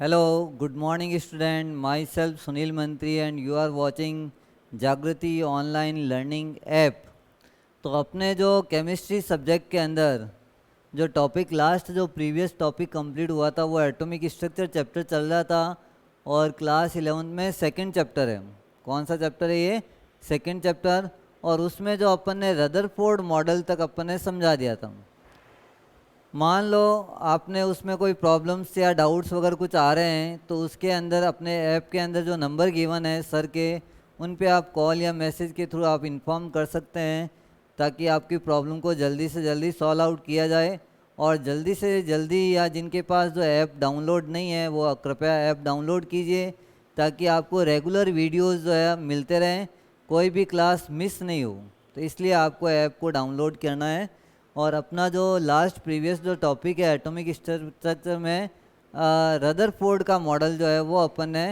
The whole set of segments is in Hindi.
Hello, good morning student. Myself Sunil Mantri and you are watching जागृति ऑनलाइन लर्निंग ऐप। तो अपने जो केमिस्ट्री सब्जेक्ट के अंदर जो टॉपिक लास्ट जो प्रीवियस टॉपिक कंप्लीट हुआ था वो एटॉमिक स्ट्रक्चर चैप्टर चल रहा था और क्लास 11 में सेकंड चैप्टर है। कौन सा चैप्टर है ये? Second chapter. और उसमें जो अपन ने रदरफोर्ड मॉडल तक अपन ने समझा दिया था। मान लो आपने उसमें कोई प्रॉब्लम्स या डाउट्स वगैरह कुछ आ रहे हैं तो उसके अंदर अपने ऐप के अंदर जो नंबर गिवन है सर के, उन पे आप कॉल या मैसेज के थ्रू आप इन्फॉर्म कर सकते हैं ताकि आपकी प्रॉब्लम को जल्दी से जल्दी सॉल्व आउट किया जाए। और जल्दी से जल्दी या जिनके पास जो ऐप डाउनलोड नहीं है वो कृपया ऐप डाउनलोड कीजिए ताकि आपको रेगुलर वीडियोस जो है मिलते रहें, कोई भी क्लास मिस नहीं हो। तो इसलिए आपको ऐप को डाउनलोड करना है। और अपना जो लास्ट प्रीवियस जो टॉपिक है एटॉमिक स्ट्रक्चर में रदरफोर्ड का मॉडल जो है वो अपन ने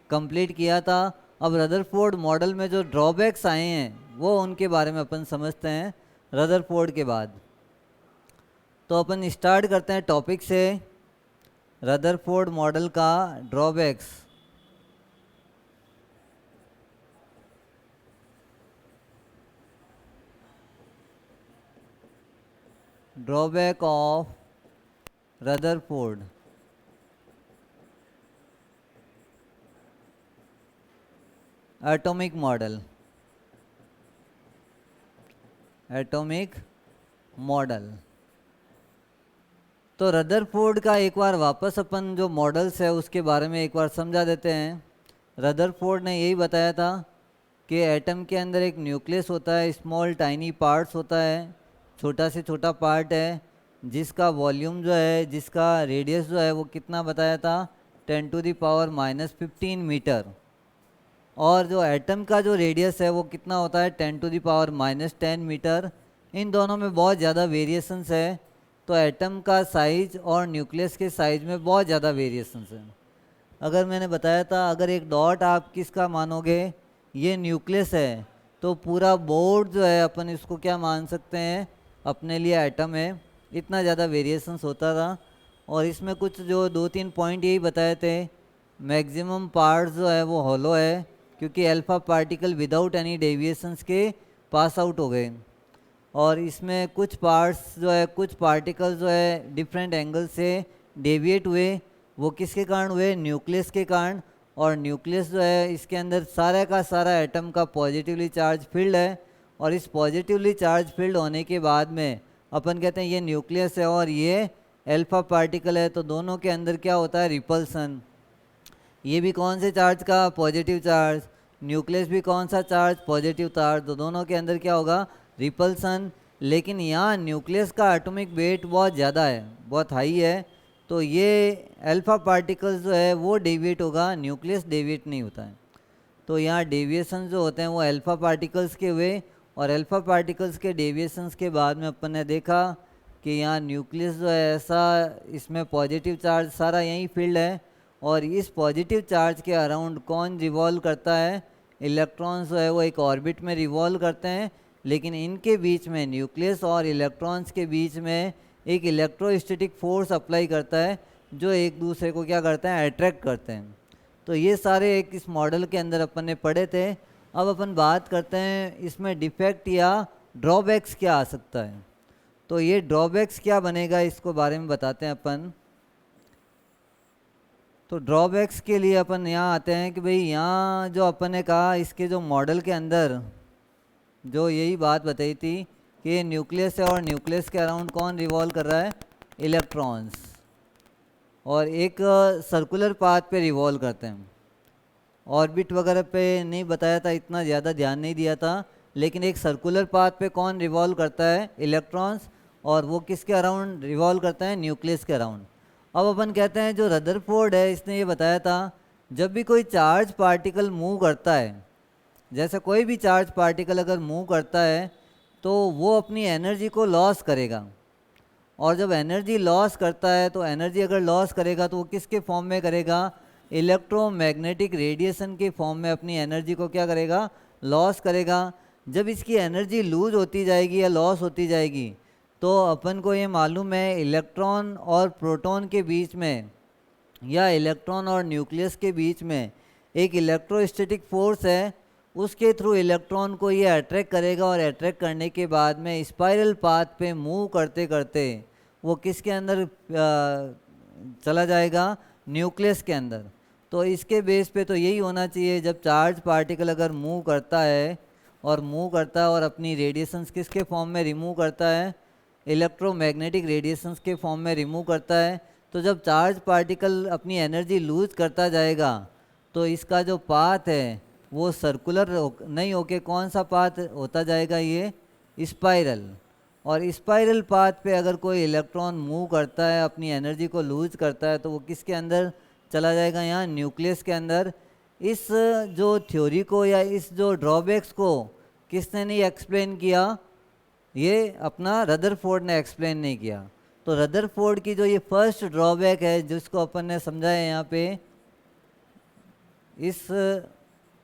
कंप्लीट किया था। अब रदरफोर्ड मॉडल में जो ड्रॉबैक्स आए हैं वो उनके बारे में अपन समझते हैं रदरफोर्ड के बाद। तो अपन स्टार्ट करते हैं टॉपिक से, रदरफोर्ड मॉडल का drawbacks. Drawback of Rutherford. Atomic model, atomic model. तो रदरफोर्ड का एक बार वापस अपन जो मॉडल्स है उसके बारे में एक बार समझा देते हैं। रदरफोर्ड ने यही बताया था कि एटम के अंदर एक न्यूक्लियस होता है, स्मॉल टाइनी पार्ट्स होता है, छोटा से छोटा पार्ट है जिसका वॉल्यूम जो है, जिसका रेडियस जो है वो कितना बताया था, 10⁻⁻15 मीटर। और जो एटम का जो रेडियस है वो कितना होता है, 10⁻10 मीटर। इन दोनों में बहुत ज़्यादा वेरिएशंस है। तो एटम का साइज और न्यूक्लियस के साइज में बहुत ज़्यादा वेरिएशंस है। अगर मैंने बताया था अगर एक डॉट आप किसका मानोगे, ये न्यूक्लियस है, तो पूरा बोर्ड जो है अपन इसको क्या मान सकते हैं, अपने लिए एटम है। इतना ज़्यादा वेरिएशंस होता था। और इसमें कुछ जो 2-3 पॉइंट यही बताए थे, मैक्सिमम पार्ट्स जो है वो हॉलो है क्योंकि alpha particle without any deviations के पास आउट हो गए। और इसमें कुछ पार्ट्स जो है, कुछ पार्टिकल जो है डिफरेंट एंगल से डेविएट हुए। वो किसके कारण हुए? न्यूक्लियस के कारण। और न्यूक्लियस जो है इसके अंदर सारा का सारा एटम का पॉजिटिवली चार्ज फील्ड है। और इस पॉजिटिवली चार्ज फील्ड होने के बाद में अपन कहते हैं ये न्यूक्लियस है और ये अल्फा पार्टिकल है, तो दोनों के अंदर क्या होता है? रिपल्सन। ये भी कौन से चार्ज का? Positive charge. न्यूक्लियस भी कौन सा चार्ज? Positive charge. तो दोनों के अंदर क्या होगा? रिपल्सन। लेकिन यहाँ न्यूक्लियस का एटॉमिक वेट बहुत ज़्यादा है, बहुत हाई है, तो ये अल्फ़ा पार्टिकल्स जो है वो डेविएट होगा, न्यूक्लियस डेविएट नहीं होता है। तो यहाँ डेविएशन जो होते हैं वो अल्फ़ा पार्टिकल्स के हुए। और अल्फ़ा पार्टिकल्स के डेविएशंस के बाद में अपन ने देखा कि यहाँ न्यूक्लियस जो है ऐसा, इसमें पॉजिटिव चार्ज सारा यही फील्ड है। और इस पॉजिटिव चार्ज के अराउंड कौन रिवॉल्व करता है? इलेक्ट्रॉन्स जो है वो एक ऑर्बिट में रिवॉल्व करते हैं। लेकिन इनके बीच में, न्यूक्लियस और इलेक्ट्रॉन्स के बीच में एक इलेक्ट्रोस्टैटिक फोर्स अप्लाई करता है जो एक दूसरे को क्या करते हैं? अट्रैक्ट करते हैं। तो ये सारे एक इस मॉडल के अंदर अपन ने पढ़े थे। अब अपन बात करते हैं इसमें डिफेक्ट या ड्रॉबैक्स क्या आ सकता है। तो ये ड्रॉबैक्स क्या बनेगा इसको बारे में बताते हैं अपन। तो ड्रॉबैक्स के लिए अपन यहाँ आते हैं कि भाई यहाँ जो अपन ने कहा इसके जो मॉडल के अंदर जो यही बात बताई थी कि ये न्यूक्लियस है और न्यूक्लियस के अराउंड कौन रिवॉल्व कर रहा है? इलेक्ट्रॉन्स। और एक सर्कुलर पाथ पे रिवॉल्व करते हैं। ऑर्बिट वगैरह पे नहीं बताया था, इतना ज़्यादा ध्यान नहीं दिया था, लेकिन एक सर्कुलर पाथ पे कौन रिवॉल्व करता है? इलेक्ट्रॉन्स। और वो किसके अराउंड रिवॉल्व करता है? न्यूक्लियस के अराउंड। अब अपन कहते हैं जो रदरफोर्ड है इसने ये बताया था जब भी कोई चार्ज पार्टिकल मूव करता है, जैसे कोई भी चार्ज पार्टिकल अगर मूव करता है तो वो अपनी एनर्जी को लॉस करेगा। और जब एनर्जी लॉस करता है तो एनर्जी अगर लॉस करेगा तो वो किसके फॉर्म में करेगा? इलेक्ट्रोमैग्नेटिक रेडिएशन के फॉर्म में अपनी एनर्जी को क्या करेगा? लॉस करेगा। जब इसकी एनर्जी लूज होती जाएगी या लॉस होती जाएगी तो अपन को ये मालूम है इलेक्ट्रॉन और प्रोटॉन के बीच में या इलेक्ट्रॉन और न्यूक्लियस के बीच में एक इलेक्ट्रोस्टैटिक फोर्स है, उसके थ्रू इलेक्ट्रॉन को ये अट्रैक्ट करेगा और अट्रैक्ट करने के बाद में स्पाइरल पाथ पे मूव करते करते वो किसके अंदर चला जाएगा, न्यूक्लियस के अंदर। तो इसके बेस पे तो यही होना चाहिए, जब चार्ज पार्टिकल अगर मूव करता है और अपनी रेडिएशंस किसके फॉर्म में रिमूव करता है, इलेक्ट्रोमैग्नेटिक रेडिएशंस के फॉर्म में रिमूव करता है। तो जब चार्ज पार्टिकल अपनी एनर्जी लूज करता जाएगा तो इसका जो पाथ है वो सर्कुलर नहीं होके कौन सा पाथ होता जाएगा, ये स्पाइरल। और स्पाइरल पाथ पे अगर कोई इलेक्ट्रॉन मूव करता है, अपनी एनर्जी को लूज करता है, तो वो किसके अंदर चला जाएगा, यहाँ न्यूक्लियस के अंदर। इस जो थ्योरी को या इस जो ड्रॉबैक्स को किसने नहीं एक्सप्लेन किया, ये अपना रदरफोर्ड ने एक्सप्लेन नहीं किया। तो रदरफोर्ड की जो ये फर्स्ट ड्रॉबैक है जिसको अपन ने समझा है यहाँ पे, इस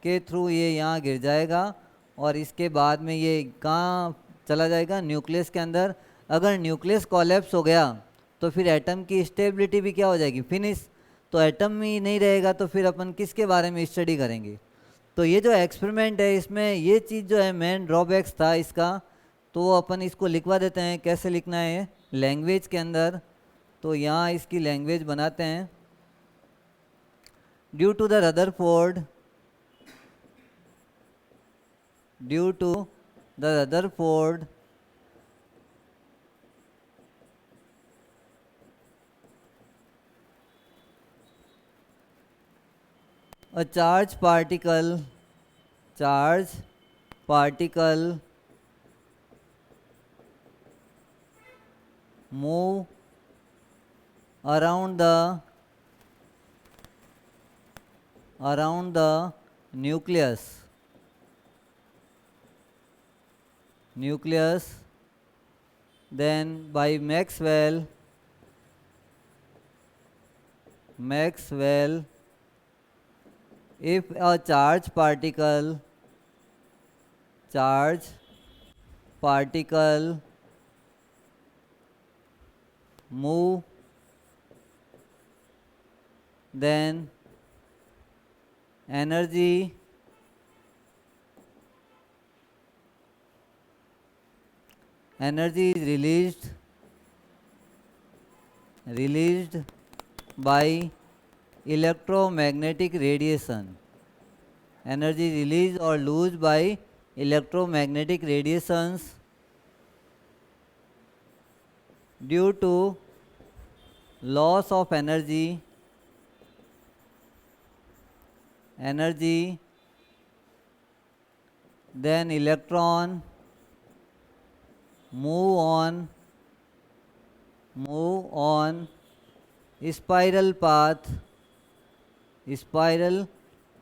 के थ्रू ये यहाँ गिर जाएगा और इसके बाद में ये कहाँ चला जाएगा, न्यूक्लियस के अंदर। अगर न्यूक्लियस कोलैप्स हो गया तो फिर एटम की स्टेबिलिटी भी क्या हो जाएगी, फिनिश। तो एटम ही नहीं रहेगा तो फिर अपन किसके बारे में स्टडी करेंगे। तो ये जो एक्सपेरिमेंट है इसमें ये चीज़ जो है मेन ड्रॉबैक्स था इसका, तो अपन इसको लिखवा देते हैं। कैसे लिखना है, लैंग्वेज के अंदर। तो यहाँ इसकी लैंग्वेज बनाते हैं। Due to the Rutherford a charge particle move around the nucleus, then by Maxwell, if a charge particle move, then energy is released by electromagnetic radiation. Energy released or loosed by electromagnetic radiations due to loss of energy, then electron move on spiral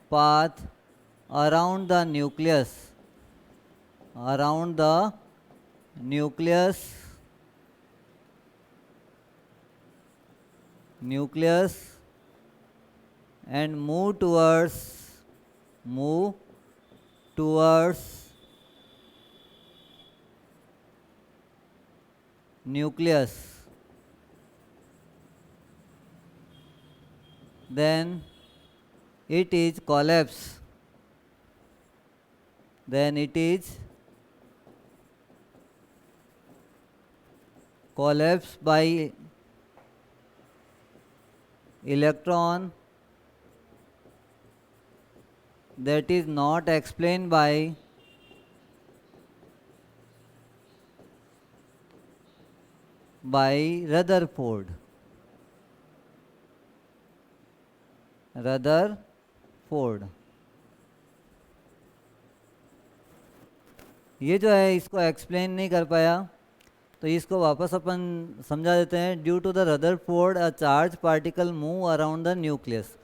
path around the nucleus, and move towards nucleus. Then it is collapse. By electron that is not explained by Rutherford. ये जो है इसको एक्सप्लेन नहीं कर पाया, तो इसको वापस अपन समझा देते हैं। Due to the Rutherford a charge particle move around the nucleus.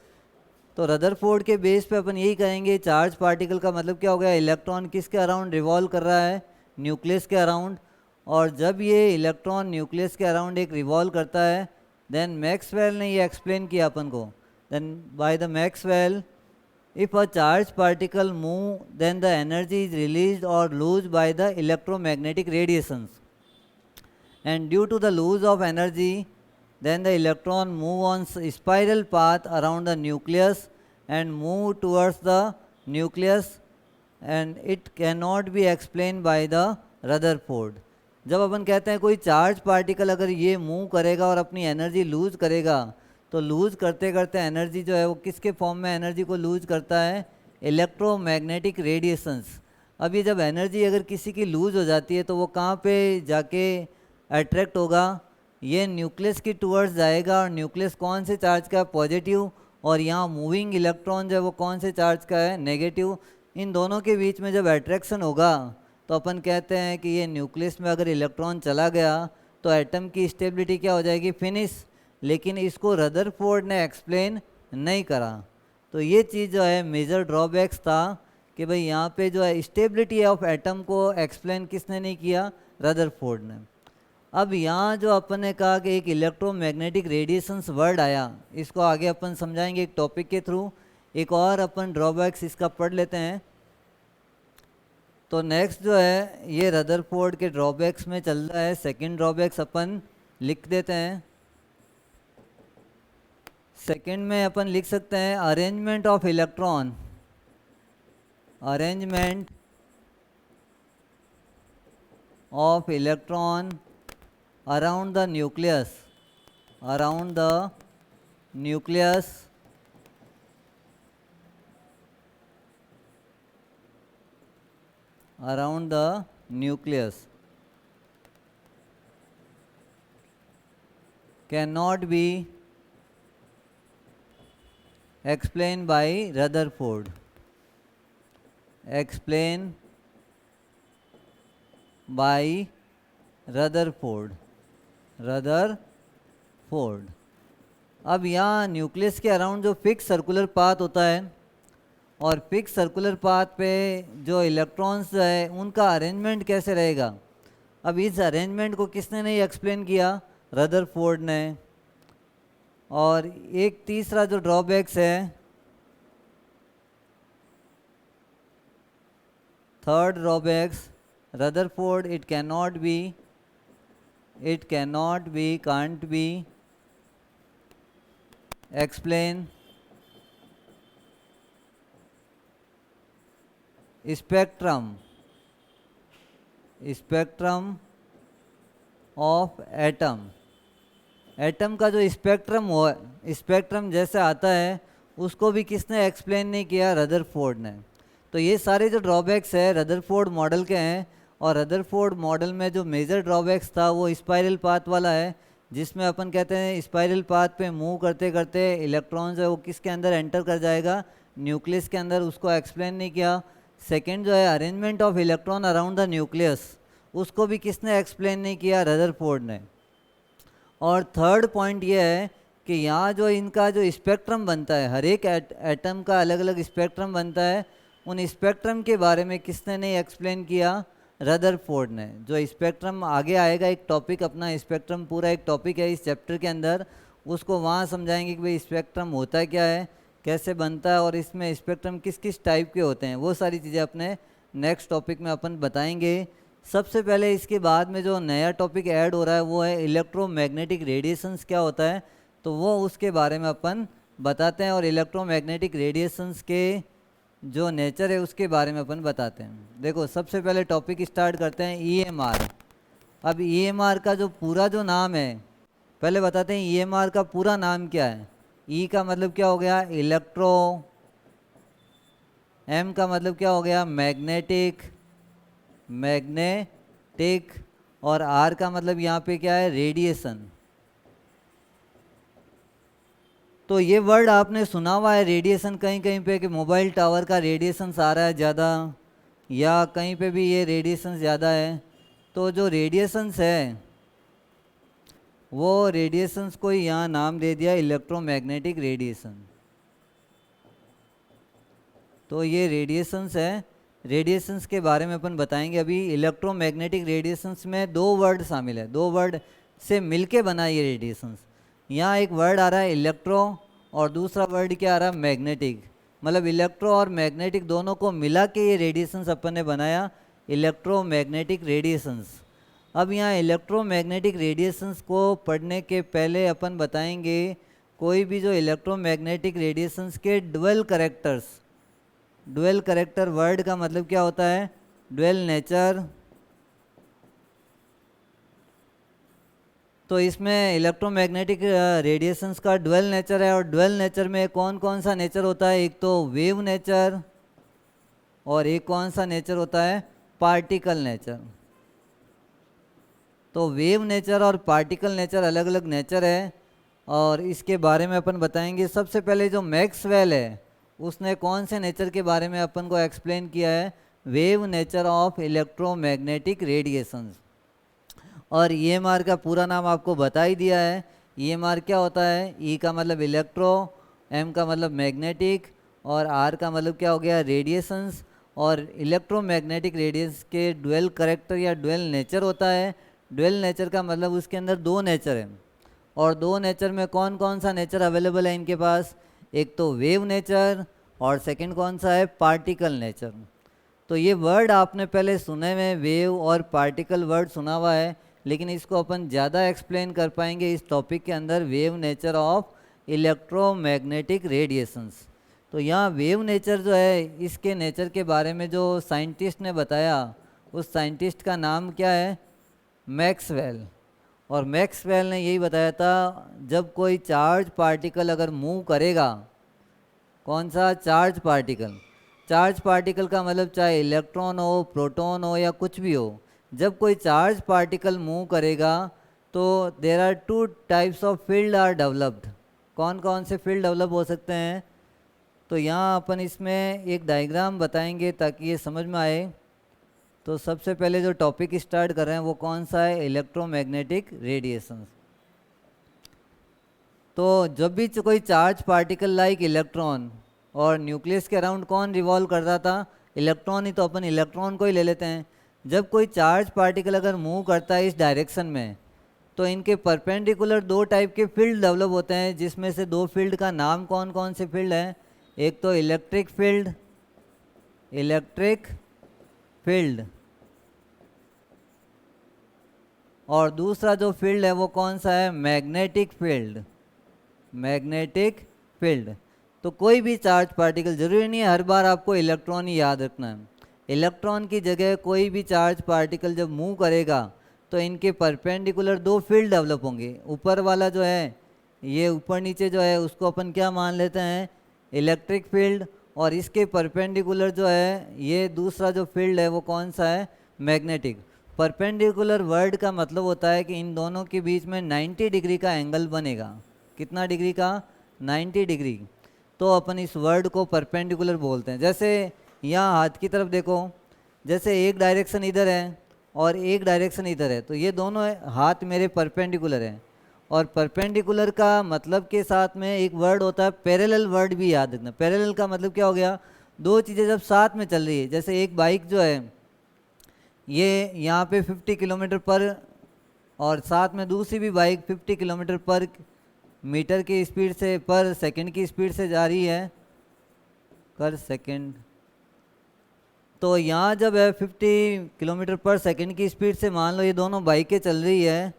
तो रदरफोर्ड के बेस पे अपन यही कहेंगे, चार्ज पार्टिकल का मतलब क्या हो गया, इलेक्ट्रॉन किसके अराउंड रिवॉल्व कर रहा है, न्यूक्लियस के अराउंड। और जब ये इलेक्ट्रॉन न्यूक्लियस के अराउंड एक रिवॉल्व करता है, देन मैक्सवेल ने ये एक्सप्लेन किया अपन को। Then by the Maxwell, if a charged particle move, then the energy is released or loosed by the electromagnetic radiations, and due to the loss of energy then the electron move on spiral path around the nucleus and move towards the nucleus and it cannot be explained by the Rutherford. जब अपन कहते हैं कोई चार्ज पार्टिकल अगर ये मूव करेगा और अपनी एनर्जी लूज करेगा तो लूज करते करते एनर्जी जो है वो किसके फॉर्म में एनर्जी को लूज करता है, इलेक्ट्रोमैग्नेटिक रेडिएशंस. अब ये जब एनर्जी अगर किसी की लूज हो जाती है तो वो कहाँ पे जाके अट्रैक्ट होगा, ये न्यूक्लियस की टूवर्ड्स जाएगा और न्यूक्लियस कौन से चार्ज का है, पॉजिटिव, और यहाँ मूविंग इलेक्ट्रॉन जो है वो कौन से चार्ज का है, नेगेटिव. इन दोनों के बीच में जब अट्रैक्शन होगा तो अपन कहते हैं कि ये न्यूक्लियस में अगर इलेक्ट्रॉन चला गया तो एटम की स्टेबिलिटी क्या हो जाएगी, फिनिश. लेकिन इसको रदरफोर्ड ने एक्सप्लेन नहीं करा. तो ये चीज़ जो है मेजर ड्रॉबैक्स था कि भाई यहाँ पे जो है स्टेबिलिटी ऑफ एटम को एक्सप्लेन किसने नहीं किया, रदरफोर्ड ने. अब यहाँ जो अपन ने कहा कि एक इलेक्ट्रोमैग्नेटिक रेडिएशंस वर्ड आया, इसको आगे अपन समझाएंगे एक टॉपिक के थ्रू. एक और अपन ड्रॉबैक्स इसका पढ़ लेते हैं. तो नेक्स्ट जो है ये रदरफोर्ड के ड्रॉबैक्स में चल रहा है. सेकंड ड्रॉबैक्स अपन लिख देते हैं. सेकंड में अपन लिख सकते हैं arrangement of electron, arrangement of electron around the nucleus, around the nucleus around the nucleus cannot be explained by Rutherford, explained by Rutherford. Rutherford. अब यहाँ न्यूक्लियस के अराउंड जो फिक्स सर्कुलर पाथ होता है और फिक्स सर्कुलर पाथ पे जो इलेक्ट्रॉन्स है उनका अरेंजमेंट कैसे रहेगा. अब इस अरेंजमेंट को किसने नहीं एक्सप्लेन किया, रदरफोर्ड ने. और एक तीसरा जो ड्रॉबैक्स है, third drawbacks, Rutherford it cannot be, can't be explain spectrum of atom. Atom का जो स्पेक्ट्रम हो, स्पेक्ट्रम जैसे आता है उसको भी किसने एक्सप्लेन नहीं किया, रदरफोर्ड ने. तो ये सारे जो ड्रॉबैक्स है रदरफोर्ड मॉडल के हैं. और रदरफोर्ड मॉडल में जो मेजर ड्रॉबैक्स था वो स्पाइरल पाथ वाला है, जिसमें अपन कहते हैं स्पाइरल पाथ पे मूव करते करते इलेक्ट्रॉन जो है वो किसके अंदर एंटर कर जाएगा, न्यूक्लियस के अंदर. उसको एक्सप्लेन नहीं किया. सेकंड जो है arrangement of electron around the nucleus, उसको भी किसने एक्सप्लेन नहीं किया, रदरफोर्ड ने. और थर्ड पॉइंट ये है कि यहाँ जो इनका जो स्पेक्ट्रम बनता है, हर एक एटम का अलग अलग स्पेक्ट्रम बनता है, उन स्पेक्ट्रम के बारे में किसने नहीं एक्सप्लेन किया, रदरफोर्ड ने. जो स्पेक्ट्रम आगे आएगा, एक टॉपिक अपना स्पेक्ट्रम पूरा एक टॉपिक है इस चैप्टर के अंदर, उसको वहाँ समझाएंगे कि भाई स्पेक्ट्रम होता क्या है, कैसे बनता है और इसमें स्पेक्ट्रम किस किस टाइप के होते हैं. वो सारी चीज़ें अपने नेक्स्ट टॉपिक में अपन बताएंगे. सबसे पहले इसके बाद में जो नया टॉपिक ऐड हो रहा है वो है इलेक्ट्रोमैग्नेटिक रेडिएशंस क्या होता है, तो वो उसके बारे में अपन बताते हैं. और इलेक्ट्रोमैग्नेटिक रेडिएशंस के जो नेचर है उसके बारे में अपन बताते हैं. देखो सबसे पहले टॉपिक स्टार्ट करते हैं EMR. अब EMR का जो पूरा जो नाम है, पहले बताते हैं EMR का पूरा नाम क्या है. E का मतलब क्या हो गया, इलेक्ट्रो. M का मतलब क्या हो गया, मैग्नेटिक, और R का मतलब यहाँ पे क्या है, रेडिएशन. तो ये वर्ड आपने सुना हुआ है रेडिएशन कहीं कहीं पे कि मोबाइल टावर का रेडिएशन आ रहा है ज़्यादा, या कहीं पे भी ये रेडिएशन ज़्यादा है. तो जो रेडिएशंस है वो रेडिएशंस को ही यहाँ नाम दे दिया इलेक्ट्रोमैग्नेटिक रेडिएशन. तो ये रेडिएशंस है, रेडिएशंस के बारे में अपन बताएंगे अभी. इलेक्ट्रोमैग्नेटिक रेडिएशंस में दो वर्ड शामिल है, दो वर्ड से मिलके बना ये रेडिएशंस. यहाँ एक वर्ड आ रहा है इलेक्ट्रो और दूसरा वर्ड क्या आ रहा है, मैग्नेटिक. मतलब इलेक्ट्रो और मैग्नेटिक दोनों को मिला के ये रेडिएशंस अपन ने बनाया, इलेक्ट्रोमैग्नेटिक रेडिएशंस. अब यहाँ इलेक्ट्रोमैग्नेटिक रेडिएशंस को पढ़ने के पहले अपन बताएंगे कोई भी जो इलेक्ट्रोमैग्नेटिक रेडिएशंस के dual characters. Dual character word का मतलब क्या होता है? Dual nature. तो इसमें इलेक्ट्रोमैग्नेटिक रेडिएशंस का डुअल नेचर है, और डुअल नेचर में कौन कौन सा नेचर होता है? एक तो वेव नेचर, और एक कौन सा नेचर होता है? Particle nature. तो वेव नेचर और पार्टिकल नेचर अलग अलग नेचर है, और इसके बारे में अपन बताएंगे। सबसे पहले जो मैक्सवेल है उसने कौन से नेचर के बारे में अपन को एक्सप्लेन किया है? Wave nature of electromagnetic radiations. और EMR का पूरा नाम आपको बता ही दिया है। EMR क्या होता है? E का मतलब इलेक्ट्रो, M का मतलब मैग्नेटिक, और R का मतलब क्या हो गया? रेडिएशंस। और इलेक्ट्रोमैग्नेटिक रेडिएशंस के डुअल कैरेक्टर या डुअल नेचर होता है। डुअल नेचर का मतलब उसके अंदर दो नेचर है, और दो नेचर में कौन कौन सा नेचर अवेलेबल है इनके पास? एक तो वेव नेचर, और सेकंड कौन सा है? Particle nature. तो ये वर्ड आपने पहले सुने में वेव और पार्टिकल वर्ड सुना हुआ है, लेकिन इसको अपन ज़्यादा एक्सप्लेन कर पाएंगे इस टॉपिक के अंदर, wave nature of electromagnetic radiations. तो यहाँ वेव नेचर जो है, इसके नेचर के बारे में जो साइंटिस्ट ने बताया, उस साइंटिस्ट का नाम क्या है? मैक्सवेल। और मैक्सवेल ने यही बताया था, जब कोई चार्ज पार्टिकल अगर मूव करेगा, कौन सा? Charge particle. चार्ज पार्टिकल का मतलब चाहे इलेक्ट्रॉन हो, प्रोटॉन हो, या कुछ भी हो, जब कोई चार्ज पार्टिकल मूव करेगा तो there are two types of field are developed. कौन कौन से फील्ड डेवलप हो सकते हैं? तो यहाँ अपन इसमें एक डायग्राम बताएंगे ताकि ये समझ में आए। तो सबसे पहले जो टॉपिक स्टार्ट कर रहे हैं वो कौन सा है? Electromagnetic radiations. तो जब भी कोई चार्ज पार्टिकल लाइक इलेक्ट्रॉन, और न्यूक्लियस के अराउंड कौन रिवॉल्व करता था? इलेक्ट्रॉन ही। तो अपन इलेक्ट्रॉन को ही ले लेते हैं। जब कोई चार्ज पार्टिकल अगर मूव करता है इस डायरेक्शन में, तो इनके परपेंडिकुलर दो टाइप के फील्ड डेवलप होते हैं, जिसमें से दो फील्ड का नाम कौन कौन से फील्ड हैं? एक तो इलेक्ट्रिक फील्ड, इलेक्ट्रिक फील्ड, और दूसरा जो फील्ड है वो कौन सा है? Magnetic field, magnetic field. तो कोई भी चार्ज पार्टिकल, जरूरी नहीं है हर बार आपको इलेक्ट्रॉन ही याद रखना है। इलेक्ट्रॉन की जगह कोई भी चार्ज पार्टिकल जब मूव करेगा तो इनके परपेंडिकुलर दो फील्ड डेवलप होंगे। ऊपर वाला जो है, ये ऊपर नीचे जो है, उसको अपन क्या मान लेते हैं? Electric field. और इसके परपेंडिकुलर जो है, ये दूसरा जो फील्ड है वो कौन सा है? मैग्नेटिक। परपेंडिकुलर वर्ड का मतलब होता है कि इन दोनों के बीच में 90 डिग्री का एंगल बनेगा। कितना डिग्री का? 90 डिग्री। तो अपन इस वर्ड को परपेंडिकुलर बोलते हैं। जैसे यहाँ हाथ की तरफ देखो, जैसे एक डायरेक्शन इधर है और एक डायरेक्शन इधर है, तो ये दोनों हाथ मेरे परपेंडिकुलर हैं। और परपेंडिकुलर का मतलब के साथ में एक वर्ड होता है पैरेलल, वर्ड भी याद रखना। पैरेलल का मतलब क्या हो गया? दो चीज़ें जब साथ में चल रही है, जैसे एक बाइक जो है ये यहाँ पे 50 किलोमीटर पर, और साथ में दूसरी भी बाइक 50 किलोमीटर पर मीटर की स्पीड से, पर सेकंड की स्पीड से जा रही है, पर सेकंड। तो यहाँ जब है 50 किलोमीटर पर सेकंड की स्पीड से मान लो ये दोनों बाइकें चल रही है,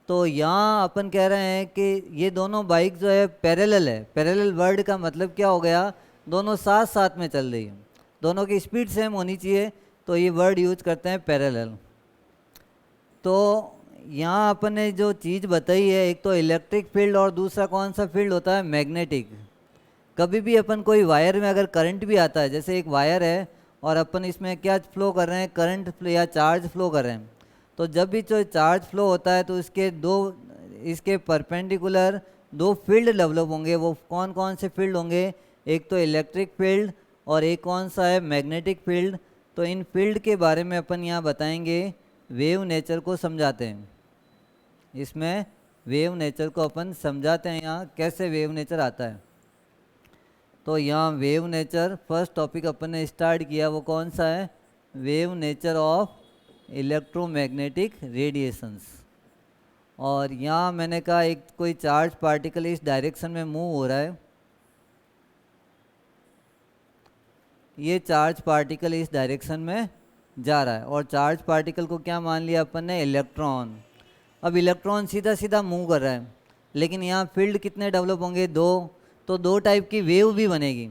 तो यहाँ अपन कह रहे हैं कि ये दोनों बाइक जो है पैरेलल है। पैरेलल वर्ड का मतलब क्या हो गया? दोनों साथ साथ में चल रही है, दोनों की स्पीड सेम होनी चाहिए, तो ये वर्ड यूज करते हैं पैरेलल। तो यहाँ अपन ने जो चीज़ बताई है, एक तो इलेक्ट्रिक फील्ड और दूसरा कौन सा फील्ड होता है? मैग्नेटिक। कभी भी अपन कोई वायर में अगर करंट भी आता है, जैसे एक वायर है और अपन इसमें क्या फ्लो कर रहे हैं? करंट या चार्ज फ्लो कर रहे हैं। तो जब भी जो चार्ज फ्लो होता है तो इसके परपेंडिकुलर दो फील्ड डेवलप होंगे। वो कौन कौन से फील्ड होंगे? एक तो इलेक्ट्रिक फील्ड और एक कौन सा है? Magnetic field. तो इन फील्ड के बारे में अपन यहाँ बताएंगे, वेव नेचर को समझाते हैं। इसमें वेव नेचर को अपन समझाते हैं, यहाँ कैसे वेव नेचर आता है। तो यहाँ वेव नेचर फर्स्ट टॉपिक अपन ने स्टार्ट किया, वो कौन सा है? Wave nature of electromagnetic radiations. और यहाँ मैंने कहा एक कोई चार्ज पार्टिकल इस डायरेक्शन में मूव हो रहा है, ये चार्ज पार्टिकल इस डायरेक्शन में जा रहा है, और चार्ज पार्टिकल को क्या मान लिया अपन ने, इलेक्ट्रॉन। अब इलेक्ट्रॉन सीधा सीधा मूव कर रहा है, लेकिन यहाँ फील्ड कितने डेवलप होंगे, दो, तो दो टाइप की वेव भी बनेगी।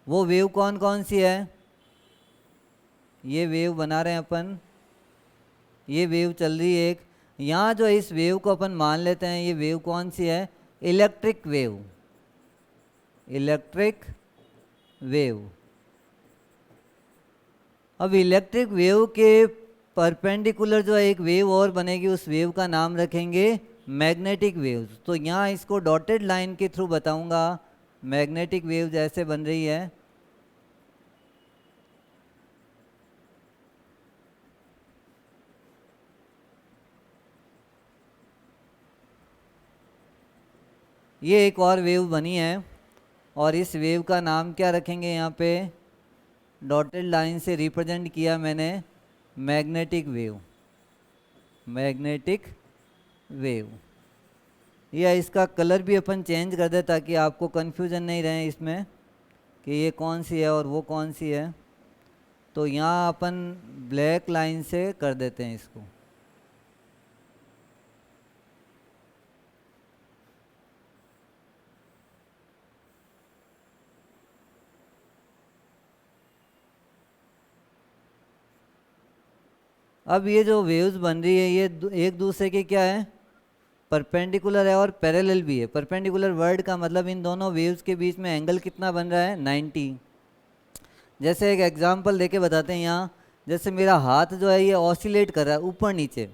वो वेव कौन कौन सी है, ये वेव बना रहे हैं अपन, ये वेव चल रही है एक, यहाँ जो इस वेव को अपन मान लेते हैं, ये वेव कौन सी है, इलेक्ट्रिक वेव, इलेक्ट्रिक वेव। अब इलेक्ट्रिक वेव के परपेंडिकुलर जो है एक वेव और बनेगी, उस वेव का नाम रखेंगे मैग्नेटिक वेव्स। तो यहाँ इसको डॉटेड लाइन के थ्रू बताऊंगा, मैग्नेटिक वेव जैसे बन रही है। ये एक और वेव बनी है, और इस वेव का नाम क्या रखेंगे, यहाँ पे डॉटेड लाइन से रिप्रेजेंट किया मैंने, मैग्नेटिक वेव, मैग्नेटिक वेव। या इसका कलर भी अपन चेंज कर दे ताकि आपको कन्फ्यूजन नहीं रहे इसमें कि ये कौन सी है और वो कौन सी है। तो यहाँ अपन ब्लैक लाइन से कर देते हैं इसको। अब ये जो वेव्स बन रही है ये एक दूसरे के क्या है, परपेंडिकुलर है और पैरेलल भी है। परपेंडिकुलर वर्ड का मतलब इन दोनों वेव्स के बीच में एंगल कितना बन रहा है, 90। जैसे एक एग्जांपल देके बताते हैं यहाँ, जैसे मेरा हाथ जो है ये ऑसिलेट कर रहा है ऊपर नीचे,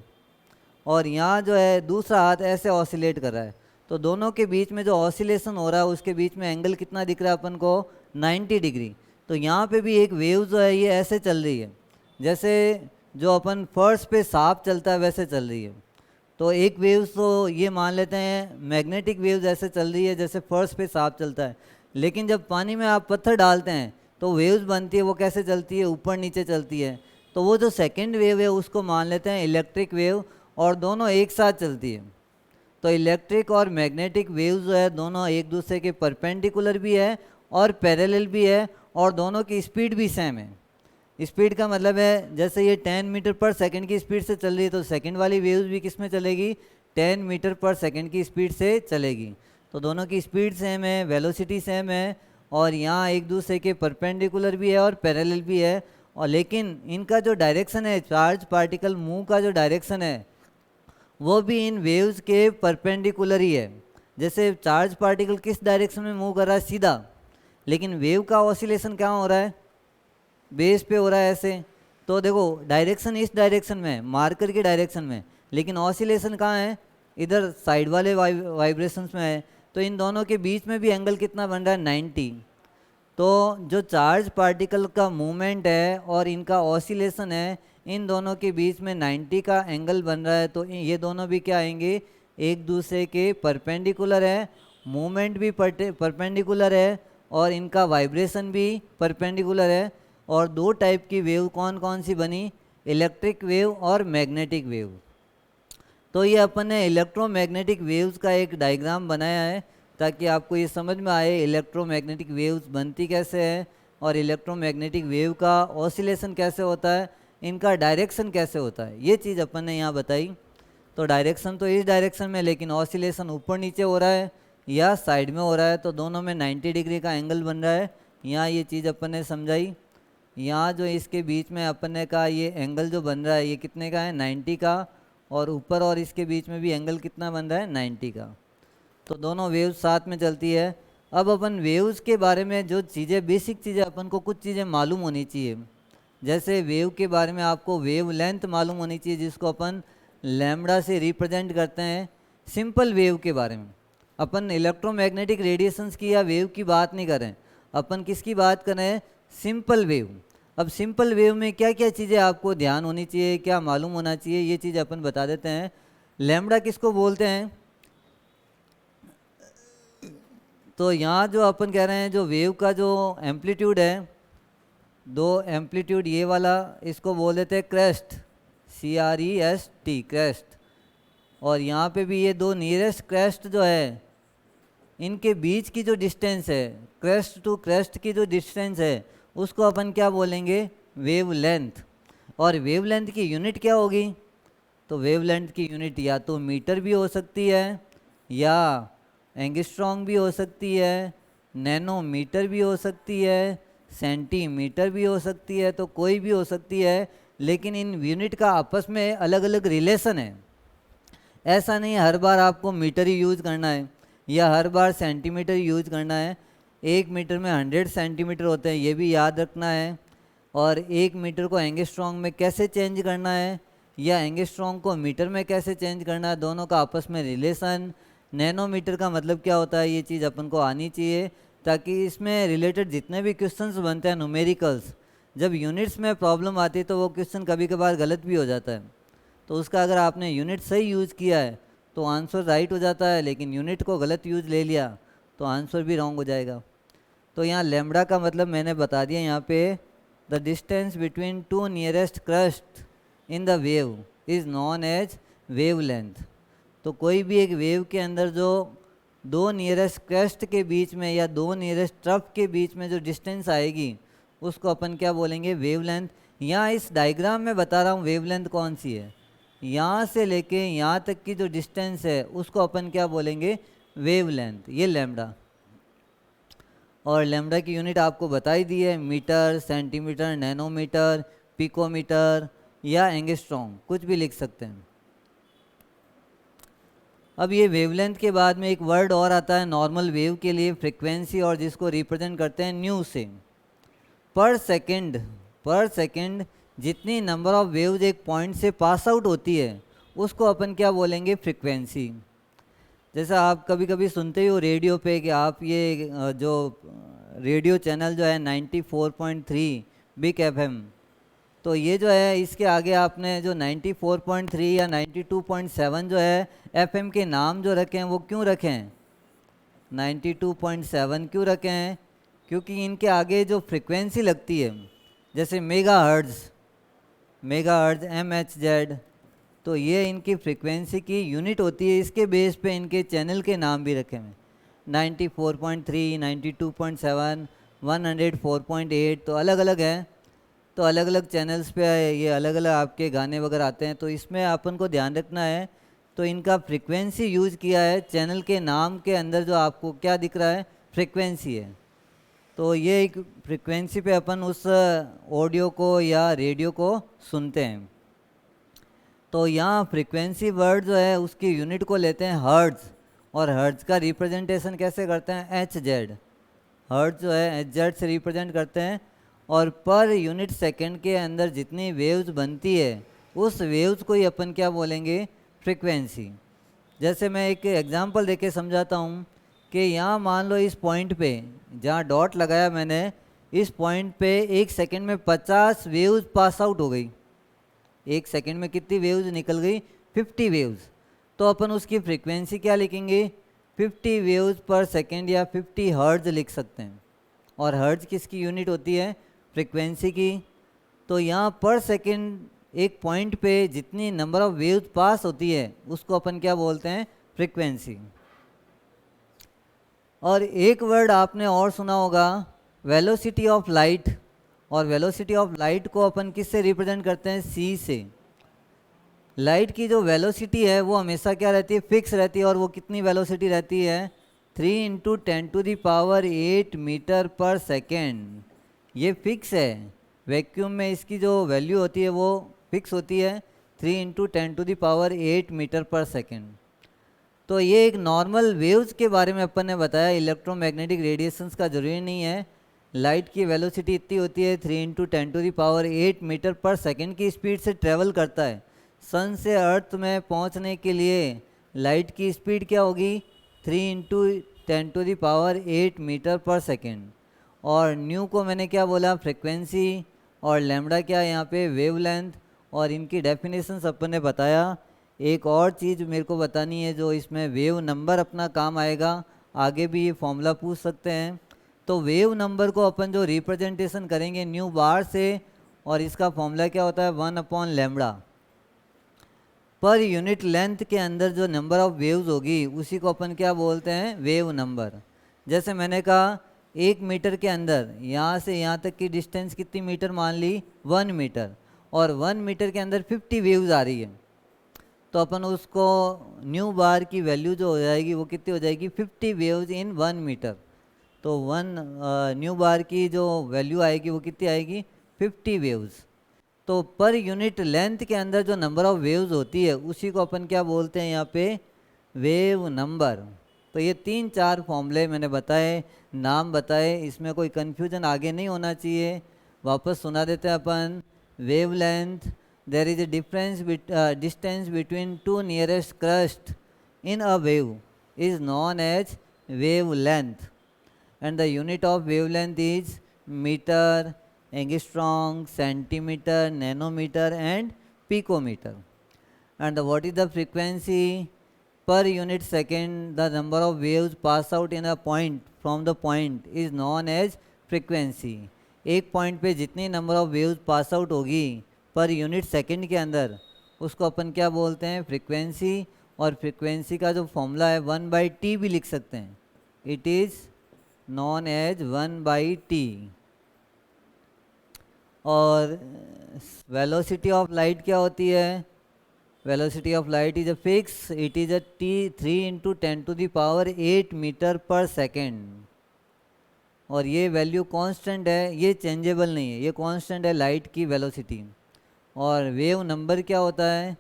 और यहाँ जो है दूसरा हाथ ऐसे ऑसिलेट कर रहा है, तो दोनों के बीच में जो ऑसिलेशन हो रहा है उसके बीच में एंगल कितना दिख रहा है अपन को, 90 डिग्री। तो यहाँ पे भी एक वेव जो है ये ऐसे चल रही है, जैसे जो अपन फर्श पे सांप चलता है वैसे चल रही है। तो एक वेव तो ये मान लेते हैं मैग्नेटिक वेव जैसे चल रही है जैसे फर्श पे सांप चलता है, लेकिन जब पानी में आप पत्थर डालते हैं तो वेव्स बनती है, वो कैसे चलती है, ऊपर नीचे चलती है। तो वो जो सेकंड वेव है उसको मान लेते हैं इलेक्ट्रिक वेव, और दोनों एक साथ चलती है। तो इलेक्ट्रिक और मैग्नेटिक वेव जो है दोनों एक दूसरे के परपेंडिकुलर भी है और पैरेलल भी है, और दोनों की स्पीड भी सेम है। स्पीड का मतलब है जैसे ये 10 मीटर पर सेकंड की स्पीड से चल रही है, तो सेकंड वाली वेव्स भी किस में चलेगी, 10 मीटर पर सेकंड की स्पीड से चलेगी। तो दोनों की स्पीड सेम है, वेलोसिटी सेम है, और यहाँ एक दूसरे के परपेंडिकुलर भी है और पैरेलल भी है। और लेकिन इनका जो डायरेक्शन है, चार्ज पार्टिकल मूव का जो डायरेक्शन है वो भी इन वेव्स के परपेंडिकुलर ही है। जैसे चार्ज पार्टिकल किस डायरेक्शन में मूव कर रहा है, सीधा, लेकिन वेव का ऑसिलेशन कहाँ हो रहा है, बेस पे हो रहा है ऐसे। तो देखो डायरेक्शन इस डायरेक्शन में है, मार्कर की डायरेक्शन में, लेकिन ऑसिलेशन कहाँ है, इधर साइड वाले वाइब्रेशंस में है। तो इन दोनों के बीच में भी एंगल कितना बन रहा है, 90। तो जो चार्ज पार्टिकल का मूवमेंट है और इनका ऑसिलेशन है, इन दोनों के बीच में 90 का एंगल बन रहा है। तो ये दोनों भी क्या आएंगे, एक दूसरे के परपेंडिकुलर है, मूवमेंट भी परपेंडिकुलर है, और इनका वाइब्रेशन भी परपेंडिकुलर है। और दो टाइप की वेव कौन कौन सी बनी, इलेक्ट्रिक वेव और मैग्नेटिक वेव। तो ये अपन ने इलेक्ट्रोमैग्नेटिक वेव्स का एक डायग्राम बनाया है ताकि आपको ये समझ में आए इलेक्ट्रोमैग्नेटिक वेव्स बनती कैसे है और इलेक्ट्रोमैग्नेटिक वेव का ऑसिलेशन कैसे होता है, इनका डायरेक्शन कैसे होता है, ये चीज़ अपन ने यहाँ बताई। तो डायरेक्शन तो इस डायरेक्शन में, लेकिन ऑसिलेशन ऊपर नीचे हो रहा है या साइड में हो रहा है, तो दोनों में 90 डिग्री का एंगल बन रहा है। यहाँ ये चीज़ अपन ने समझाई। यहाँ जो इसके बीच में अपन ने कहा ये एंगल जो बन रहा है ये कितने का है, 90 का, और ऊपर और इसके बीच में भी एंगल कितना बन रहा है, 90 का। तो दोनों वेव्स साथ में चलती है। अब अपन वेव्स के बारे में जो चीज़ें, बेसिक चीज़ें, अपन को कुछ चीज़ें मालूम होनी चाहिए। जैसे वेव के बारे में आपको वेव लेंथ मालूम होनी चाहिए, जिसको अपन लैम्बडा से रिप्रेजेंट करते हैं। सिंपल वेव के बारे में अपन इलेक्ट्रोमैग्नेटिक रेडिएशंस की या वेव की बात नहीं करें, अपन किसकी बात करें, सिंपल वेव। अब सिंपल वेव में क्या क्या चीज़ें आपको ध्यान होनी चाहिए, क्या मालूम होना चाहिए, ये चीज़ अपन बता देते हैं। लैम्बडा किसको बोलते हैं, तो यहाँ जो अपन कह रहे हैं जो वेव का जो एम्पलीट्यूड है, दो एम्पलीट्यूड ये वाला, इसको बोल देते हैं क्रेस्ट, CREST, क्रेस्ट। और यहाँ पे भी ये दो नियरेस्ट क्रेस्ट जो है, इनके बीच की जो डिस्टेंस है, क्रेस्ट टू क्रेस्ट की जो डिस्टेंस है, उसको अपन क्या बोलेंगे, वेव लेंथ। और वेवलेंथ की यूनिट क्या होगी? तो वेवलेंथ की यूनिट या तो मीटर भी हो सकती है, या एंगस्ट्रॉन्ग भी हो सकती है, नैनोमीटर भी हो सकती है, सेंटीमीटर भी हो सकती है, तो कोई भी हो सकती है, लेकिन इन यूनिट का आपस में अलग अलग रिलेशन है। ऐसा नहीं हर बार आपको मीटर ही यूज करना है या हर बार सेंटीमीटर यूज करना है। 1 मीटर में 100 सेंटीमीटर होते हैं, ये भी याद रखना है। और 1 मीटर को एंगस्ट्रॉन्ग में कैसे चेंज करना है या एंगस्ट्रॉन्ग को मीटर में कैसे चेंज करना है, दोनों का आपस में रिलेशन। नैनोमीटर का मतलब क्या होता है, ये चीज़ अपन को आनी चाहिए, ताकि इसमें रिलेटेड जितने भी क्वेश्चंस बनते हैं न्यूमेरिकल्स, जब यूनिट्स में प्रॉब्लम आती है तो वो क्वेश्चन कभी कभार गलत भी हो जाता है। तो उसका अगर आपने यूनिट सही यूज़ किया है तो आंसर राइट हो जाता है, लेकिन यूनिट को गलत यूज़ ले लिया तो आंसर भी रॉन्ग हो जाएगा। तो यहाँ लैम्बडा का मतलब मैंने बता दिया यहाँ पे, the distance between two nearest crest in the wave is known as wave length. तो कोई भी एक वेव के अंदर जो दो नियरेस्ट क्रस्ट के बीच में या दो नियरेस्ट ट्रफ के बीच में जो डिस्टेंस आएगी उसको अपन क्या बोलेंगे, वेवलेंथ। यहाँ इस डायग्राम में बता रहा हूँ वेवलेंथ कौन सी है, यहाँ से लेके यहाँ तक की जो डिस्टेंस है उसको अपन क्या बोलेंगे, वेवलेंथ। ये लैम्बडा। और लैम्बडा की यूनिट आपको बताई दी है, मीटर, सेंटीमीटर, नैनोमीटर, पिकोमीटर या एंगस्ट्रॉन्ग, कुछ भी लिख सकते हैं। अब ये वेवलेंथ के बाद में एक वर्ड और आता है नॉर्मल वेव के लिए, फ्रीक्वेंसी, और जिसको रिप्रेजेंट करते हैं न्यू से। पर सेकेंड जितनी नंबर ऑफ वेव्स एक पॉइंट से पास आउट होती है उसको अपन क्या बोलेंगे, फ्रीक्वेंसी। जैसा आप कभी कभी सुनते ही हो रेडियो पे कि आप ये जो रेडियो चैनल जो है 94.3 बिग एफएम, तो ये जो है इसके आगे आपने जो 94.3 या 92.7 जो है एफएम के नाम जो रखे हैं वो क्यों रखे हैं, 92.7 क्यों रखे हैं? क्योंकि इनके आगे जो फ्रिक्वेंसी लगती है, जैसे मेगाहर्ट्ज़ MHz, तो ये इनकी फ्रिक्वेंसी की यूनिट होती है। इसके बेस पे इनके चैनल के नाम भी रखे हैं, 94.3, 92.7, 104.8, तो अलग अलग है। तो अलग अलग चैनल्स पे ये अलग अलग आपके गाने वगैरह आते हैं, तो इसमें अपन को ध्यान रखना है। तो इनका फ्रिक्वेंसी यूज़ किया है, चैनल के नाम के अंदर जो आपको क्या दिख रहा है, फ्रिक्वेंसी है। तो ये एक फ्रिक्वेंसी पे अपन उस ऑडियो को या रेडियो को सुनते हैं। तो यहाँ फ्रिक्वेंसी वर्ड जो है उसकी यूनिट को लेते हैं हर्ट्ज़, और हर्ट्ज़ का रिप्रेजेंटेशन कैसे करते हैं, HZ। हर्ट्ज़ जो है HZ से रिप्रेजेंट करते हैं, और पर यूनिट सेकंड के अंदर जितनी वेव्स बनती है उस वेव्स को ही अपन क्या बोलेंगे, फ्रिक्वेंसी। जैसे मैं एक एग्जांपल देके समझाता हूँ कि यहाँ मान लो इस पॉइंट पे जहाँ डॉट लगाया मैंने, इस पॉइंट पे 1 सेकंड में 50 वेव्स पास आउट हो गई। 1 सेकंड में कितनी वेव्स निकल गई, 50 वेव्स। तो अपन उसकी फ्रिक्वेंसी क्या लिखेंगे, 50 वेव्स पर सेकंड या 50 हर्ट्ज़ लिख सकते हैं। और हर्ट्ज़ किसकी यूनिट होती है, फ्रिक्वेंसी की। तो यहाँ पर सेकंड एक पॉइंट पे जितनी नंबर ऑफ वेव्स पास होती है उसको अपन क्या बोलते हैं, फ्रिक्वेंसी। और एक वर्ड आपने और सुना होगा, वेलोसिटी ऑफ लाइट। और वेलोसिटी ऑफ लाइट को अपन किससे रिप्रेजेंट करते हैं, c से। लाइट की जो वेलोसिटी है वो हमेशा क्या रहती है, फिक्स रहती है। और वो कितनी वेलोसिटी रहती है, 3 × 10⁸ मीटर पर सेकेंड। ये फिक्स है, वैक्यूम में इसकी जो वैल्यू होती है वो फिक्स होती है, 3 × 10⁸ मीटर पर सेकेंड। तो ये एक नॉर्मल वेव्स के बारे में अपन ने बताया, इलेक्ट्रोमैग्नेटिक रेडिएशंस का जरूरी नहीं है। लाइट की वेलोसिटी इतनी होती है, 3 × 10⁸ मीटर पर सेकेंड की स्पीड से ट्रेवल करता है। सन से अर्थ में पहुंचने के लिए लाइट की स्पीड क्या होगी, 3 × 10⁸ मीटर पर सेकेंड। और न्यू को मैंने क्या बोला, फ्रिक्वेंसी, और लैम्बडा क्या है यहाँ पे, वेवलेंथ। और इनकी डेफिनेशंस अपन ने बताया। एक और चीज़ मेरे को बतानी है जो इसमें वेव नंबर अपना काम आएगा, आगे भी ये फॉर्मूला पूछ सकते हैं। तो वेव नंबर को अपन जो रिप्रेजेंटेशन करेंगे न्यू बार से, और इसका फॉर्मूला क्या होता है, 1/λ। पर यूनिट लेंथ के अंदर जो नंबर ऑफ वेव्स होगी उसी को अपन क्या बोलते हैं, वेव नंबर। जैसे मैंने कहा 1 मीटर के अंदर यहाँ से यहाँ तक की डिस्टेंस कितनी मीटर मान ली, 1 मीटर। और 1 मीटर के अंदर 50 वेव्स आ रही है, तो अपन उसको न्यू बार की वैल्यू जो हो जाएगी वो कितनी हो जाएगी, 50 वेव्स इन 1 मीटर। तो न्यू बार की जो वैल्यू आएगी वो कितनी आएगी, 50 वेव्स। तो पर यूनिट लेंथ के अंदर जो नंबर ऑफ वेव्स होती है उसी को अपन क्या बोलते हैं यहाँ पे, वेव नंबर। तो ये 3-4 फॉर्मूले मैंने बताए, नाम बताए, इसमें कोई कन्फ्यूजन आगे नहीं होना चाहिए। वापस सुना देते हैं अपन। Wave length, there is a distance between two nearest crust in a wave is known as wavelength, and the unit of wavelength is meter, angstrom, centimeter, nanometer and picometer. And what is the frequency? Per unit second, the number of waves pass out in a point from the point is known as frequency. एक पॉइंट पे जितनी number of waves pass out होगी पर यूनिट सेकंड के अंदर, उसको अपन क्या बोलते हैं, फ्रीक्वेंसी। और फ्रीक्वेंसी का जो फॉर्मूला है 1/t भी लिख सकते हैं, it is known as 1/t। और वेलोसिटी ऑफ लाइट क्या होती है, velocity of light is a fix, it is a t3 × 10⁸ metre per second. और ये वैल्यू कांस्टेंट है, ये चेंजेबल नहीं है, ये कांस्टेंट है लाइट की वेलोसिटी। और वेव नंबर क्या होता है,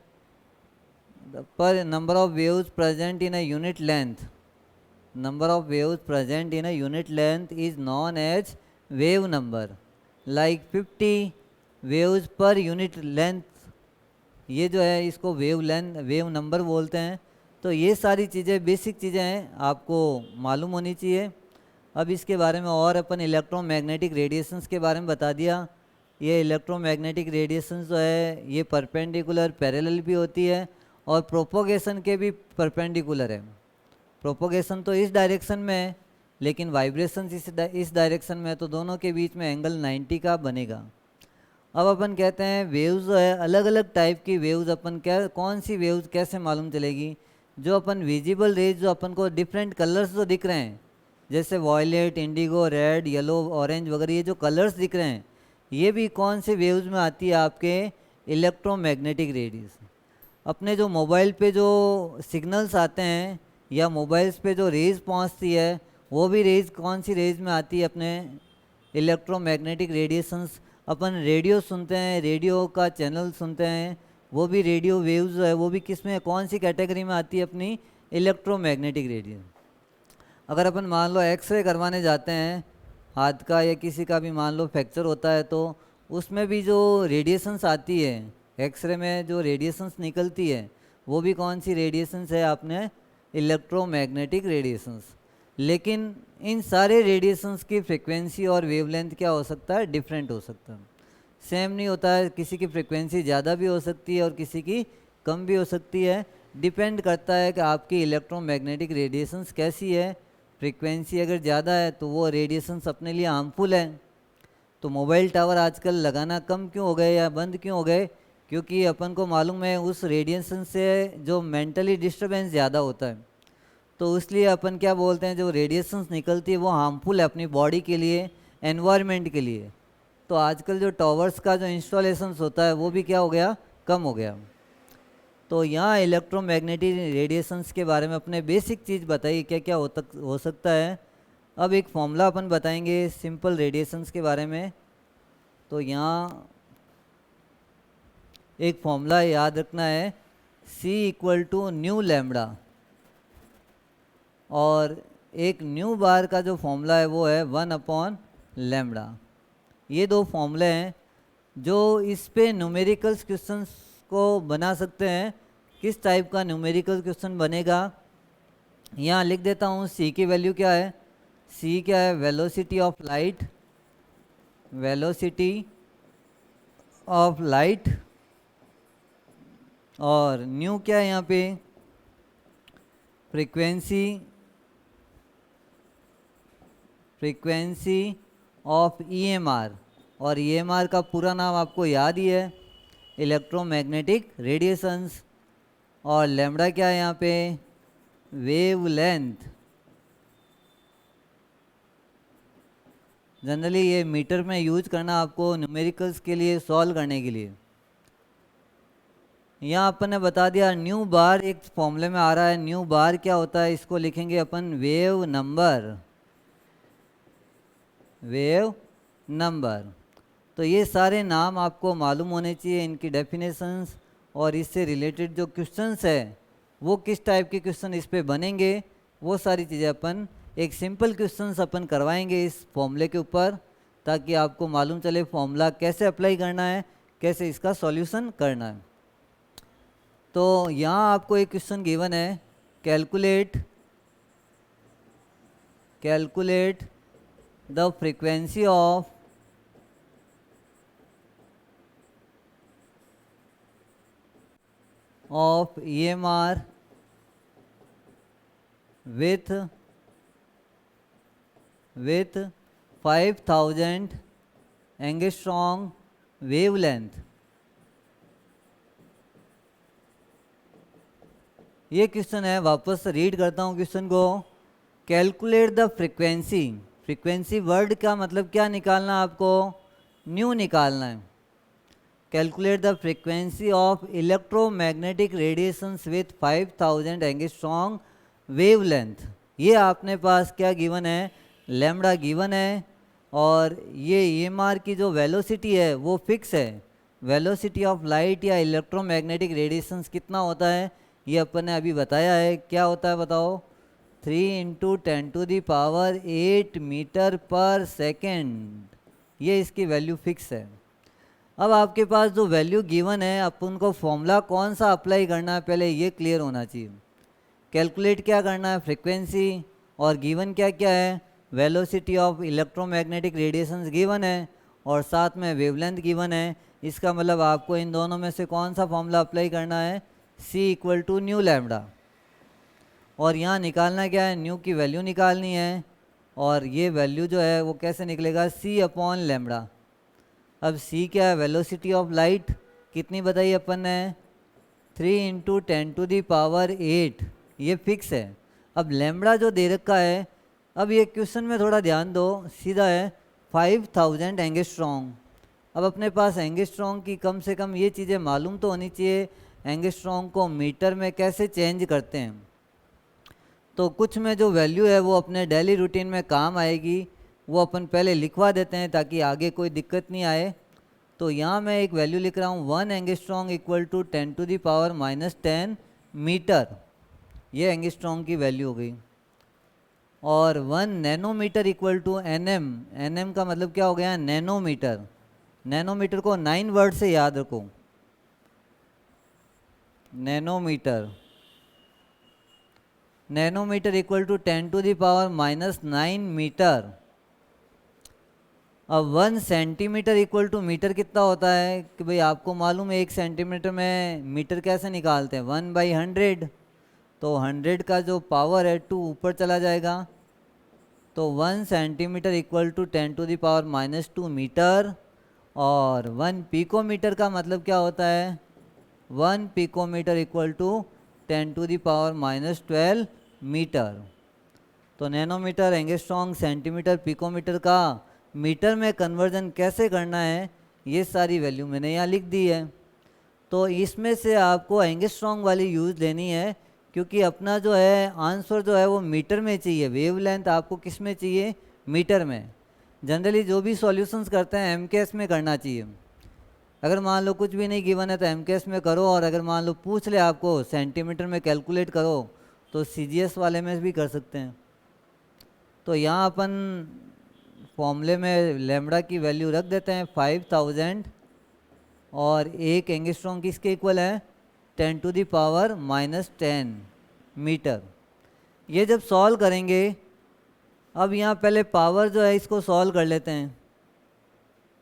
पर number of waves present in a unit length, number of waves present in a unit length is known as wave number. Like 50 waves per unit length, ये जो है इसको वेव नंबर बोलते हैं। तो ये सारी चीज़ें बेसिक चीज़ें हैं, आपको मालूम होनी चाहिए। अब इसके बारे में और अपन इलेक्ट्रोमैग्नेटिक रेडिएशंस के बारे में बता दिया। ये इलेक्ट्रोमैग्नेटिक रेडिएशंस जो है ये परपेंडिकुलर पैरेलल भी होती है और प्रोपोगेशन के भी परपेंडिकुलर है। प्रोपोगेशन तो इस डायरेक्शन में है लेकिन वाइब्रेशन इस डायरेक्शन में है, तो दोनों के बीच में एंगल 90 का बनेगा। अब अपन कहते हैं वेव्स जो है, अलग अलग टाइप की वेव्स अपन कौन सी वेव्स कैसे मालूम चलेगी, जो अपन विजिबल रेज जो अपन को डिफरेंट कलर्स जो दिख रहे हैं, जैसे violet, indigo, red, yellow, orange वगैरह, ये जो कलर्स दिख रहे हैं ये भी कौन से वेव्स में आती है, आपके इलेक्ट्रोमैग्नेटिक रेडिएशन। अपने जो मोबाइल पे जो सिग्नल्स आते हैं या मोबाइल्स पे जो रेज पहुंचती है वो भी रेज कौन सी रेज में आती है, अपने इलेक्ट्रोमैग्नेटिक रेडिएशंस। अपन रेडियो सुनते हैं, रेडियो का चैनल सुनते हैं, वो भी रेडियो वेव्स जो है वो भी किस में, कौन सी कैटेगरी में आती है, अपनी इलेक्ट्रोमैग्नेटिक रेडिएशन। अगर अपन मान लो एक्सरे करवाने जाते हैं हाथ का, या किसी का भी मान लो फ्रैक्चर होता है, तो उसमें भी जो रेडिएशंस आती है, एक्सरे में जो रेडिएशंस निकलती है वो भी कौन सी रेडिएशंस है, आपने इलेक्ट्रोमैग्नेटिक रेडिएशंस। लेकिन इन सारे रेडिएशंस की फ्रिक्वेंसी और वेवलेंथ क्या हो सकता है, डिफरेंट हो सकता है, सेम नहीं होता है। किसी की फ्रिक्वेंसी ज़्यादा भी हो सकती है और किसी की कम भी हो सकती है। डिपेंड करता है कि आपकी इलेक्ट्रोमैग्नेटिक रेडिएशंस कैसी है। फ्रीक्वेंसी अगर ज़्यादा है तो वो रेडिएशंस अपने लिए हार्मफुल है। तो मोबाइल टावर आजकल लगाना कम क्यों हो गए या बंद क्यों हो गए, क्योंकि अपन को मालूम है उस रेडिएशन से जो मेंटली डिस्टर्बेंस ज़्यादा होता है, तो इसलिए अपन क्या बोलते हैं, जो रेडिएशंस निकलती है वो हार्मफुल है अपनी बॉडी के लिए, एनवायरनमेंट के लिए। तो आजकल जो टावर्स का जो इंस्टॉलेशंस होता है वो भी क्या हो गया, कम हो गया। तो यहाँ इलेक्ट्रोमैग्नेटिक रेडिएशंस के बारे में अपने बेसिक चीज़ बताइए क्या क्या हो सकता है। अब एक फॉर्मूला अपन बताएंगे सिंपल रेडिएशंस के बारे में। तो यहाँ एक फॉर्मूला याद रखना है, C = न्यू लैम्बडा, और एक न्यू बार का जो फॉर्मूला है वो है 1/λ। ये दो फॉर्मूले हैं जो इस पे न्यूमेरिकल्स क्वेश्चंस को बना सकते हैं। किस टाइप का न्यूमेरिकल क्वेश्चन बनेगा, यहाँ लिख देता हूँ। C की वैल्यू क्या है, C क्या है, velocity of light, velocity of light. और न्यू क्या है यहाँ पे, फ्रीक्वेंसी, फ्रीक्वेंसी ऑफ EMR। और EMR का पूरा नाम आपको याद ही है, इलेक्ट्रोमैग्नेटिक रेडिएशंस। और लैम्बडा क्या है यहाँ पे, वेवलेंथ। जनरली ये मीटर में यूज करना आपको न्यूमेरिकल्स के लिए सॉल्व करने के लिए। यहाँ अपन ने बता दिया न्यू बार एक फॉर्मूले में आ रहा है। न्यू बार क्या होता है, इसको लिखेंगे अपन वेव नंबर, वेव नंबर। तो ये सारे नाम आपको मालूम होने चाहिए, इनकी डेफिनेशंस और इससे रिलेटेड जो क्वेश्चंस है वो किस टाइप के क्वेश्चन इस पे बनेंगे, वो सारी चीज़ें अपन एक सिंपल क्वेश्चंस अपन करवाएंगे इस फॉर्मूले के ऊपर, ताकि आपको मालूम चले फॉर्मूला कैसे अप्लाई करना है, कैसे इसका सॉल्यूशन करना है। तो यहाँ आपको एक क्वेश्चन गिवन है, calculate the frequency of EMR with 5000 angstrom wavelength। ये क्वेश्चन है, वापस रीड करता हूँ क्वेश्चन को। Calculate the frequency, frequency word का मतलब क्या निकालना, आपको न्यू निकालना है। Calculate the frequency of electromagnetic radiations with 5000 angstrom wavelength. ये आपने पास क्या गिवन है, लैम्बडा गिवन है, और ये EMR की जो वेलोसिटी है वो फिक्स है। वेलोसिटी ऑफ लाइट या इलेक्ट्रोमैग्नेटिक रेडिएशंस कितना होता है ये अपन ने अभी बताया है। क्या होता है बताओ, 3 × 10⁸ मीटर पर सेकेंड, ये इसकी वैल्यू फिक्स है। अब आपके पास जो वैल्यू गिवन है, अपन को फॉर्मूला कौन सा अप्लाई करना है पहले ये क्लियर होना चाहिए। कैलकुलेट क्या करना है, फ्रीक्वेंसी, और गिवन क्या क्या है, velocity of electromagnetic radiations given है, और साथ में वेवलेंथ गिवन है। इसका मतलब आपको इन दोनों में से कौन सा फॉर्मूला अप्लाई करना है, C = न्यू लैम्बडा। और यहाँ निकालना क्या है, न्यू की वैल्यू निकालनी है, और ये वैल्यू जो है वो कैसे निकलेगा, C/λ। अब C क्या है, वेलोसिटी ऑफ लाइट कितनी बताई अपन ने, 3 × 10⁸, ये फिक्स है। अब लैम्बडा जो दे रखा है, अब ये क्वेश्चन में थोड़ा ध्यान दो, सीधा है 5000 एंगस्ट्रॉम। अब अपने पास एंगस्ट्रॉम की कम से कम ये चीज़ें मालूम तो होनी चाहिए, एंगस्ट्रॉम को मीटर में कैसे चेंज करते हैं। तो कुछ में जो वैल्यू है वो अपने डेली रूटीन में काम आएगी, वो अपन पहले लिखवा देते हैं ताकि आगे कोई दिक्कत नहीं आए। तो यहाँ मैं एक वैल्यू लिख रहा हूँ, 1 एंगस्ट्रॉम = 10⁻⁻10 मीटर, ये एंगस्ट्रॉम की वैल्यू हो गई। और 1 नैनोमीटर = nm, nm का मतलब क्या हो गया, नैनोमीटर। नैनोमीटर को 9 वर्ड से याद रखो, नैनोमीटर। Nanometre = 10⁻⁻9 metre. अब 1 सेंटीमीटर = मीटर कितना होता है कि भाई आपको मालूम है 1 सेंटीमीटर में मीटर कैसे निकालते हैं, 1/100। तो 100 का जो पावर है 2 ऊपर चला जाएगा, तो 1 सेंटीमीटर = 10⁻⁻2 मीटर। और 1 पिकोमीटर का मतलब क्या होता है, 1 पिकोमीटर = 10⁻⁻12 मीटर। तो नैनोमीटर, एंगस्ट्रॉम, सेंटीमीटर, पिकोमीटर का मीटर में कन्वर्जन कैसे करना है, ये सारी वैल्यू मैंने यहाँ लिख दी है। तो इसमें से आपको एंगस्ट्रॉम वाली यूज़ लेनी है, क्योंकि अपना जो है आंसर जो है वो मीटर में चाहिए। वेवलेंथ आपको किस में चाहिए, मीटर में। जनरली जो भी सॉल्यूशंस करते हैं MKS में करना चाहिए। अगर मान लो कुछ भी नहीं गिवन है तो MKS में करो, और अगर मान लो पूछ ले आपको सेंटीमीटर में कैलकुलेट करो तो CGS वाले में भी कर सकते हैं। तो यहाँ अपन फॉर्मूले में लैम्बडा की वैल्यू रख देते हैं 5000, और एक एंगस्ट्रॉम किसके इक्वल है, 10⁻⁻10 मीटर। ये जब सॉल्व करेंगे, अब यहाँ पहले पावर जो है इसको सॉल्व कर लेते हैं।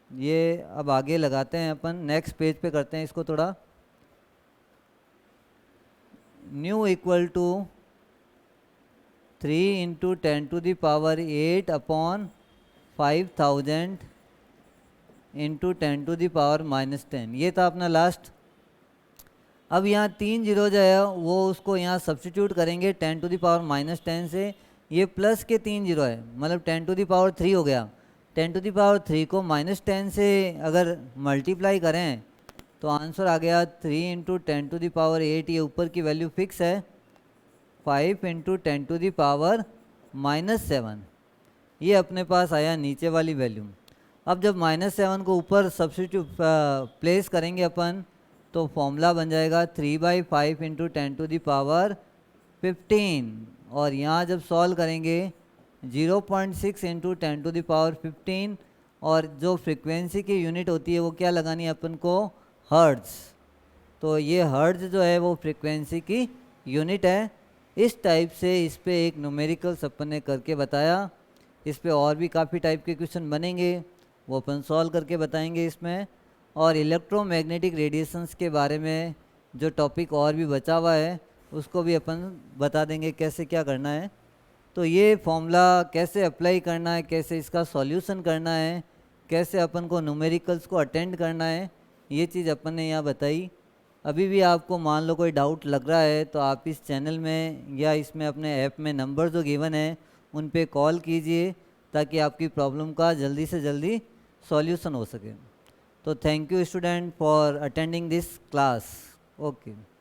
ये अब आगे लगाते हैं अपन, नेक्स्ट पेज पे करते हैं इसको थोड़ा। न्यू = 3 × 10⁸ 5000 × 10⁻⁻10, ये था अपना लास्ट। अब यहाँ 3 जीरो जो है वो उसको यहाँ सब्स्टिट्यूट करेंगे 10⁻⁻10 से, ये प्लस के 3 जीरो है, मतलब 10⁻³ हो गया। 10⁻³ को -10 से अगर मल्टीप्लाई करें तो आंसर आ गया 3 इंटू 10⁸ ये ऊपर की वैल्यू फिक्स है, 5 इंटू 10⁻⁻7 ये अपने पास आया नीचे वाली वैल्यू। अब जब -7 को ऊपर सब्स्टिट्यूट प्लेस करेंगे अपन तो फॉर्मूला बन जाएगा 3/5 इंटू 10⁻15 और यहाँ जब सॉल्व करेंगे 0.6 इंटू 10⁻15 और जो फ्रीक्वेंसी की यूनिट होती है वो क्या लगानी है अपन को, हर्ट्ज़। तो ये हर्ट्ज़ जो है वो फ्रीक्वेंसी की यूनिट है। इस टाइप से इस पे एक न्यूमेरिकल्स अपन ने करके बताया। इस पे और भी काफ़ी टाइप के क्वेश्चन बनेंगे, वो अपन सॉल्व करके बताएंगे इसमें। और इलेक्ट्रोमैग्नेटिक रेडिएशंस के बारे में जो टॉपिक और भी बचा हुआ है उसको भी अपन बता देंगे कैसे क्या करना है। तो ये फॉर्मूला कैसे अप्लाई करना है, कैसे इसका सॉल्यूशन करना है, कैसे अपन को न्यूमेरिकल्स को अटेंड करना है, ये चीज़ अपन ने यहाँ बताई। अभी भी आपको मान लो कोई डाउट लग रहा है तो आप इस चैनल में या इसमें अपने ऐप में नंबर जो गिवन है उन पे कॉल कीजिए ताकि आपकी प्रॉब्लम का जल्दी से जल्दी सॉल्यूशन हो सके। तो thank you student for attending this class. Okay.